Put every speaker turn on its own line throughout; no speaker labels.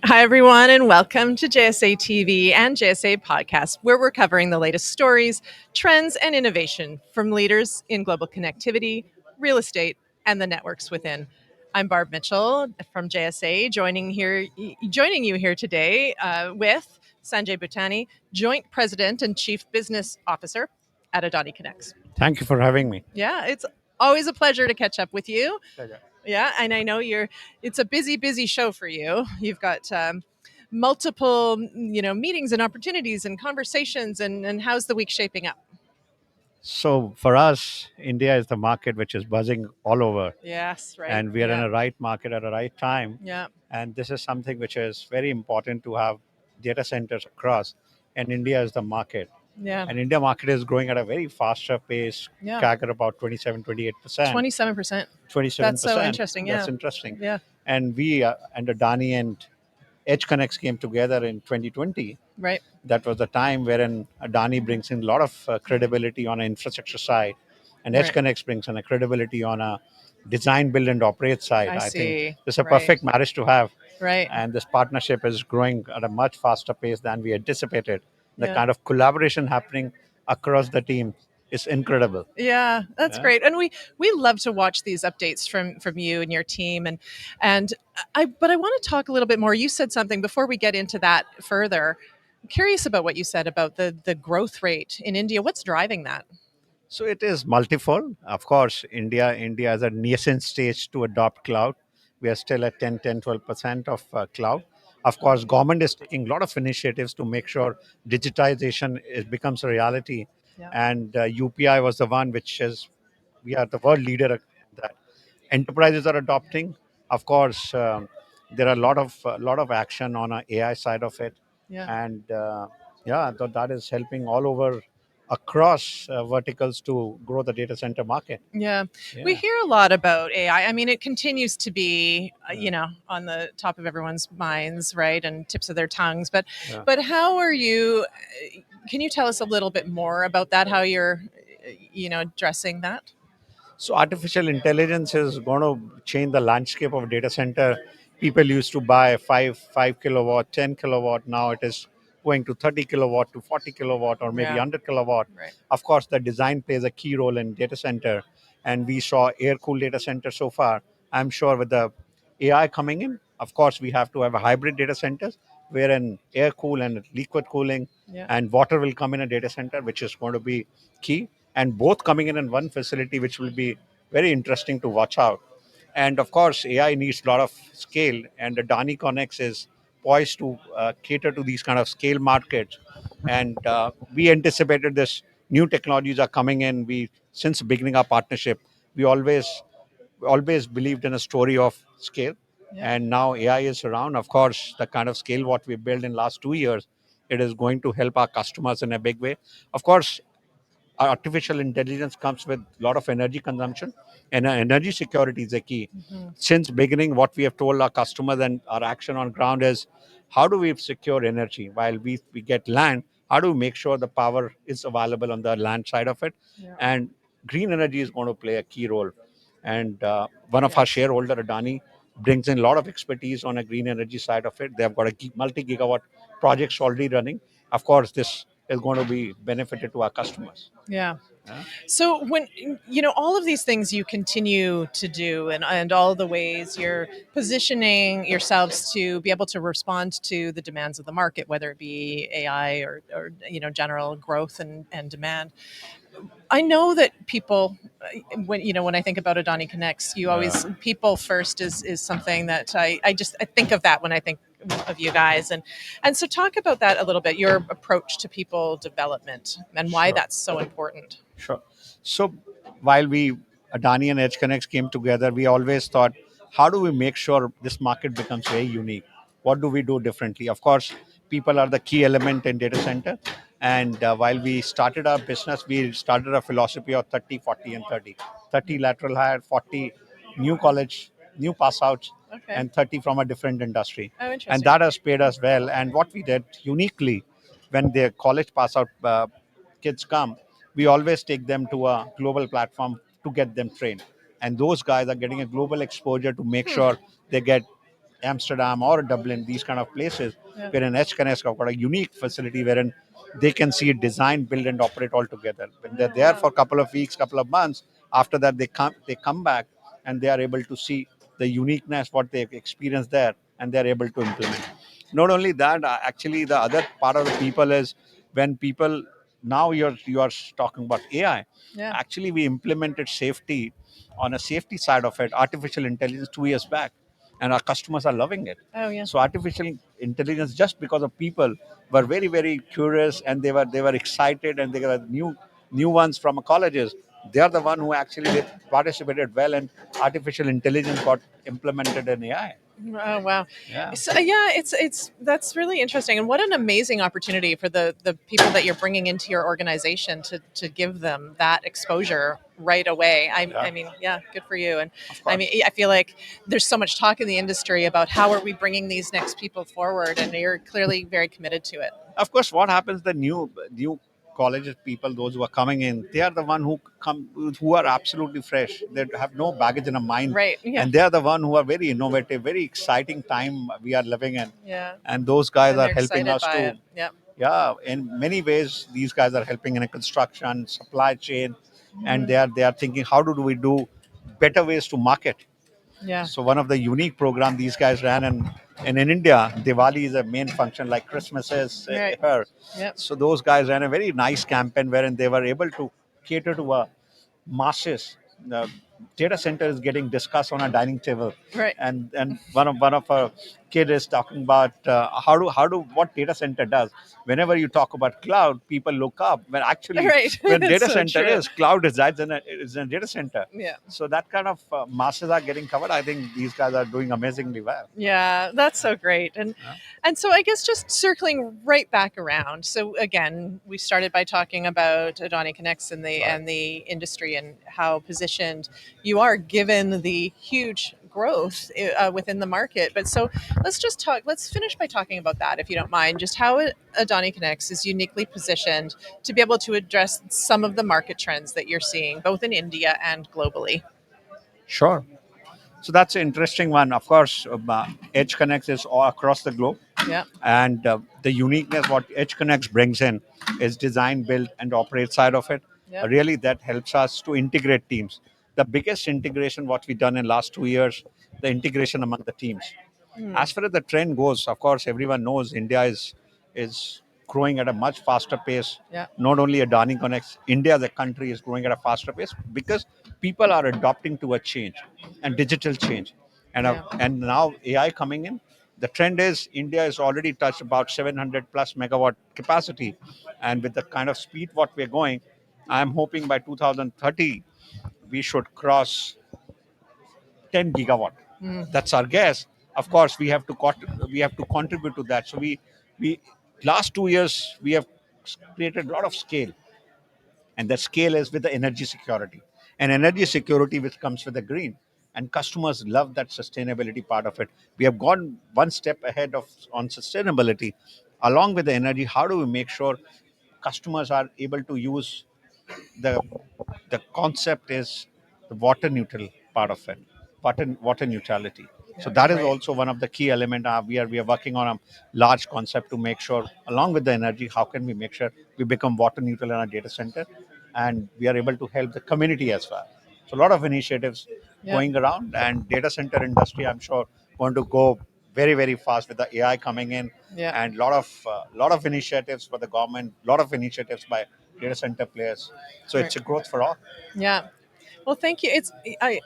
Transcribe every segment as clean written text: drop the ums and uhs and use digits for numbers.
Hi, everyone, and welcome to JSA TV and JSA Podcast, where we're covering the latest stories, trends, and innovation from leaders in global connectivity, real estate, and the networks within. I'm Barb Mitchell from JSA, joining you here today with Sanjay Bhutani, Joint President and Chief Business Officer at AdaniConneX.
Thank you for having me.
Yeah, it's always a pleasure to catch up with you.
Pleasure.
Yeah, and I know it's a busy show for you. You've got multiple, meetings and opportunities and conversations, and how's the week shaping up?
So for us, India is the market which is buzzing all over,
Yes, right.
and we are in
Yeah,
a right market at a right time.
yeah,
And this is something which is very important to have data centers across. And India is the market.
yeah,
And India market is growing at a very faster pace,
yeah.
CAGR about 27, 28%,
27%. That's so
27%.
interesting. Yeah,
That's interesting.
yeah,
And we and Adani and EdgeConneX came together in 2020.
right,
That was the time wherein Adani brings in a lot of credibility on an infrastructure side, and
right.
EdgeConneX brings in a credibility on a design, build, and operate side.
I
I think
see.
this is a
Right,
perfect marriage to have,
right.
and this partnership is growing at a much faster pace than we anticipated. The
Yeah.
kind of collaboration happening across the team is incredible.
Yeah, that's
Yeah.
great, and we love to watch these updates from you and your team, and I want to talk a little bit more. You said something before we get into that further. I'm curious about what you said about the growth rate in India. What's driving that?
So it is multifold. Of course, India is a nascent stage to adopt cloud. We are still at 12% of cloud. Of course, government is taking a lot of initiatives to make sure digitization becomes a reality.
Yeah,
And UPI was the one which is, we are the world leader in that. Enterprises are adopting. Of course, there are a lot of action on a AI side of it,
yeah.
and yeah, that is helping all over across verticals to grow the data center market.
Yeah, we
Yeah.
hear a lot about AI. I mean, it continues to be,
Yeah.
on the top of everyone's minds, right, and tips of their tongues. But,
Yeah.
how are you? Can you tell us a little bit more about that? How you're, addressing that?
So artificial intelligence is going to change the landscape of data center. People used to buy five kilowatt, 10 kilowatt. Now it is going to 30 kilowatt to 40 kilowatt or maybe
Yeah,
100 kilowatt.
right.
Of course, the design plays a key role in data center, and we saw air cooled data center so far. I'm sure with the AI coming in, of course, we have to have a hybrid data centers wherein air cool and liquid cooling
Yeah.
and water will come in a data center, which is going to be key, and both coming in one facility, which will be very interesting to watch out. And of course, AI needs a lot of scale, and the AdaniConneX is poised to cater to these kind of scale markets. And we anticipated this new technologies are coming in. We since beginning our partnership, we always believed in a story of scale,
Yeah.
and now AI is around. Of course, the kind of scale what we built in last 2 years, it is going to help our customers in a big way. Of course, artificial intelligence comes with a lot of energy consumption, and energy security is a key.
Mhm.
Since beginning, what we have told our customers and our action on ground is how do we secure energy while we get land, how do we make sure the power is available on the land side of it,
Yeah.
and green energy is going to play a key role. And one of our
Yes.
shareholder, Adani, brings in a lot of expertise on a green energy side of it. They have got a multi-gigawatt projects already running. Of course, this is going to be benefited to our customers.
Yeah.
Yeah.
So when all of these things you continue to do, and all the ways you're positioning yourselves to be able to respond to the demands of the market, whether it be AI or general growth and demand. I know that people, when I think about Adani Connects, you
Yeah.
always people first is something that I think of that when I think of you guys, and so talk about that a little bit, your approach to people development and why
Sure.
that's so important.
Sure. So while Adani and EdgeConneX came together, we always thought, how do we make sure this market becomes very unique? What do we do differently? Of course, people are the key element in data center. And while we started our business, we started a philosophy of 30, 40, and 30. 30 lateral hire, 40 new college, new pass outs,
Okay.
and 30 from a different industry.
Oh,
And
interesting.
that has paid us well. And what we did uniquely, when their college pass out kids come, we always take them to a global platform to get them trained. And those guys are getting a global exposure to make sure they get Amsterdam or Dublin, these kind of places,
Yeah.
wherein EdgeConneX have got a unique facility wherein they can see it design, build, and operate all together. When they're
Oh,
there
wow.
for a couple of weeks, couple of months, after that they come back and they are able to see the uniqueness what they've experienced there, and they're able to implement. Not only that, actually the other part of the people is when people now you are talking about AI.
Yeah.
Actually, we implemented safety on a safety side of it, artificial intelligence 2 years back, and our customers are loving it.
Oh, yeah.
So artificial intelligence, just because of people were very curious and they were excited and they were new ones from colleges. They are the one who actually they participated well, and artificial intelligence got implemented in AI.
Oh, wow.
Yeah.
So, yeah, it's that's really interesting, and what an amazing opportunity for the people that you're bringing into your organization to give them that exposure right away. I
Yeah,
mean, yeah, good for you. And
of
I mean,
course.
I feel like there's so much talk in the industry about how are we bringing these next people forward, and you're clearly very committed to it.
Of course, what happens, the new colleges people, those who are coming in, they are the one who are absolutely fresh. They have no baggage in a mind,
Right? Yeah.
and they are the one who are very innovative, very exciting time we are living in.
Yeah.
And those guys
And
are
they're
helping
excited
us
by
to,
it. Yep.
yeah, in many ways these guys are helping in a construction supply chain, and
Mhm.
they are thinking how do we do better ways to market.
Yeah.
So one of the unique program these guys ran, and in India, Diwali is a main function like Christmas is
Right.
here.
Yep.
So those guys ran a very nice campaign wherein they were able to cater to a masses. The data center is getting discussed on a dining table,
Right.
and one of our kid is talking about how do what data center does. Whenever you talk about cloud, people look up. When actually,
Right.
when
It's
data
so
center
true.
is cloud resides in a data center.
Yeah.
So that kind of masses are getting covered. I think these guys are doing amazingly well.
Yeah, that's so great.
Yeah.
And so I guess just circling right back around. So again, we started by talking about AdaniConneX and the
Right.
industry and how positioned you are given the huge growth within the market. But so let's just talk. Let's finish by talking about that, if you don't mind. Just how AdaniConneX is uniquely positioned to be able to address some of the market trends that you're seeing, both in India and globally.
Sure. So that's an interesting one. Of course, Edge Connects is all across the globe,
Yeah.
and the uniqueness what Edge Connects brings in is design, build, and operate side of it.
Yep.
Really, that helps us to integrate teams. The biggest integration what we done in last 2 years, the integration among the teams.
Hmm.
As far as the trend goes, of course, everyone knows India is growing at a much faster pace.
Yeah.
Not only Adani Connects, India as a country is growing at a faster pace because people are adopting to a change and digital change,
Yeah.
and now AI coming in. The trend is India has already touched about 700 plus megawatt capacity, and with the kind of speed what we're going, I'm hoping by 2030 we should cross 10 gigawatt.
Mm.
That's our guess. Of course, we have to contribute to that. So we last 2 years we have created a lot of scale, and that scale is with the energy security, and energy security which comes with the green. And customers love that sustainability part of it. We have gone one step ahead of on sustainability, along with the energy. How do we make sure customers are able to use the the concept is the water neutral part of it, water neutrality. So that is
Right.
also one of the key element. We are working on a large concept to make sure, along with the energy, how can we make sure we become water neutral in our data center, and we are able to help the community as well. So a lot of initiatives
Yeah.
going around, and data center industry, I'm sure, going to go very fast with the AI coming in,
Yeah.
and lot of initiatives for the government, lot of initiatives by data center players. So
Right.
it's a growth for all.
Yeah. Well, thank you.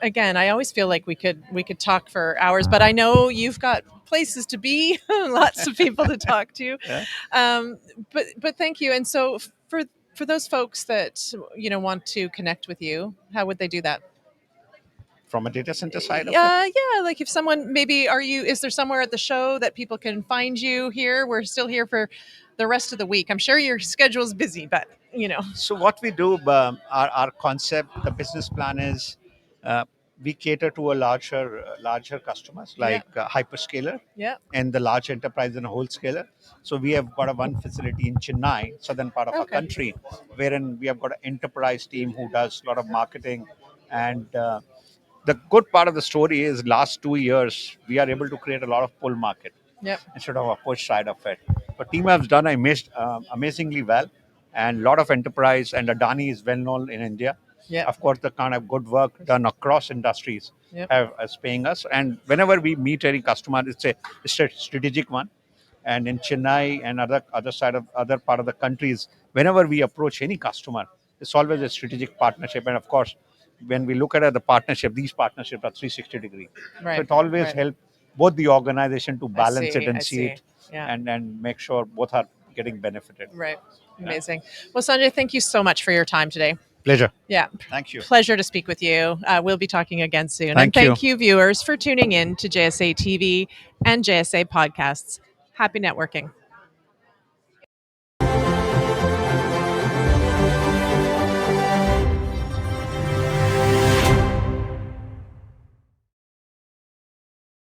Again, I always feel like we could talk for hours, but I know you've got places to be, lots of people to talk to.
Yeah.
Um, but thank you. And so for those folks that want to connect with you, how would they do that?
From a data center side of it.
Yeah, like if someone maybe is there somewhere at the show that people can find you here? We're still here for the rest of the week. I'm sure your schedule's busy, but
So what we do, our concept, the business plan is, uh, we cater to a larger customers
Yeah,
like hyperscaler
yeah.
and the large enterprise and a wholesaler. So we have got a one facility in Chennai, southern part of our
Okay.
country, wherein we have got an enterprise team who does a lot of marketing and the good part of the story is last 2 years we are able to create a lot of pull market
Yep.
instead of a push side of it. But team has done amazingly well, and a lot of enterprise, and Adani is well known in India.
Yep.
Of course, the kind of good work done across industries
Yep.
have is paying us. And whenever we meet any customer, it's a strategic one. And in Chennai and other part of the countries, whenever we approach any customer, it's always a strategic partnership. And of course, when we look at the partnership, these partnerships are 360-degree. So
Right.
it always
Right.
helps both the organization to
I
balance it
see.
and
I
see
see.
it,
Yeah.
and make sure both are getting benefited.
Right.
Yeah.
Amazing. Well, Sanjay, thank you so much for your time today.
Pleasure.
Yeah.
Thank you.
Pleasure to speak with you. We'll be talking again soon. And
Thank you.
thank you, viewers, for tuning in to JSA TV and JSA podcasts. Happy networking.